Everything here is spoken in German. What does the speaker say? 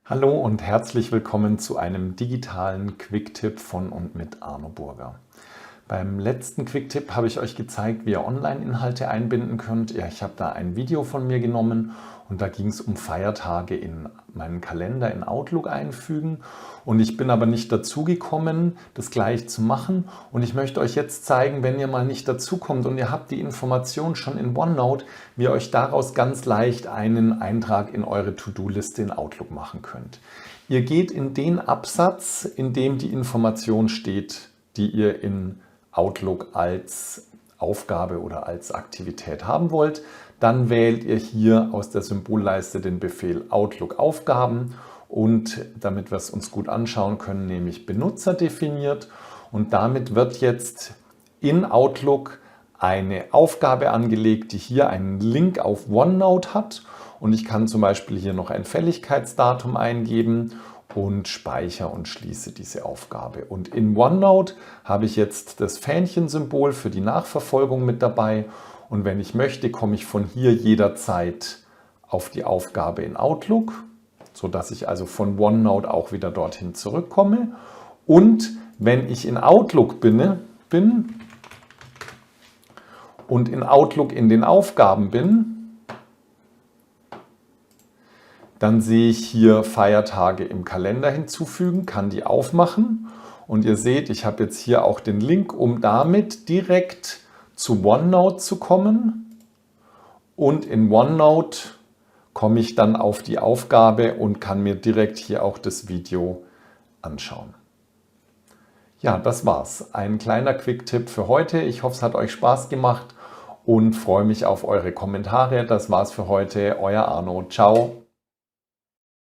Hallo und herzlich willkommen zu einem digitalen Quick-Tipp von und mit Arno Burger. Beim letzten Quick-Tipp habe ich euch gezeigt, wie ihr Online-Inhalte einbinden könnt. Ja, ich habe da ein Video von mir genommen und da ging es um Feiertage in meinen Kalender in Outlook einfügen. Und ich bin aber nicht dazu gekommen, das gleich zu machen. Und ich möchte euch jetzt zeigen, wenn ihr mal nicht dazu kommt und ihr habt die Information schon in OneNote, wie ihr euch daraus ganz leicht einen Eintrag in eure To-Do-Liste in Outlook machen könnt. Ihr geht in den Absatz, in dem die Information steht, die ihr in Outlook als Aufgabe oder als Aktivität haben wollt. Dann wählt ihr hier aus der Symbolleiste den Befehl Outlook Aufgaben und damit wir es uns gut anschauen können, nehme ich Benutzer definiert und damit wird jetzt in Outlook eine Aufgabe angelegt, die hier einen Link auf OneNote hat und ich kann zum Beispiel hier noch ein Fälligkeitsdatum eingeben und speichere und schließe diese Aufgabe. Und in OneNote habe ich jetzt das Fähnchensymbol für die Nachverfolgung mit dabei und wenn ich möchte, komme ich von hier jederzeit auf die Aufgabe in Outlook, sodass ich also von OneNote auch wieder dorthin zurückkomme. Und wenn ich in Outlook bin und in Outlook in den Aufgaben bin, dann sehe ich hier Feiertage im Kalender hinzufügen, kann die aufmachen und ihr seht, ich habe jetzt hier auch den Link, um damit direkt zu OneNote zu kommen und in OneNote komme ich dann auf die Aufgabe und kann mir direkt hier auch das Video anschauen. Ja, das war's. Ein kleiner Quick-Tipp für heute. Ich hoffe, es hat euch Spaß gemacht und freue mich auf eure Kommentare. Das war's für heute. Euer Arno. Ciao.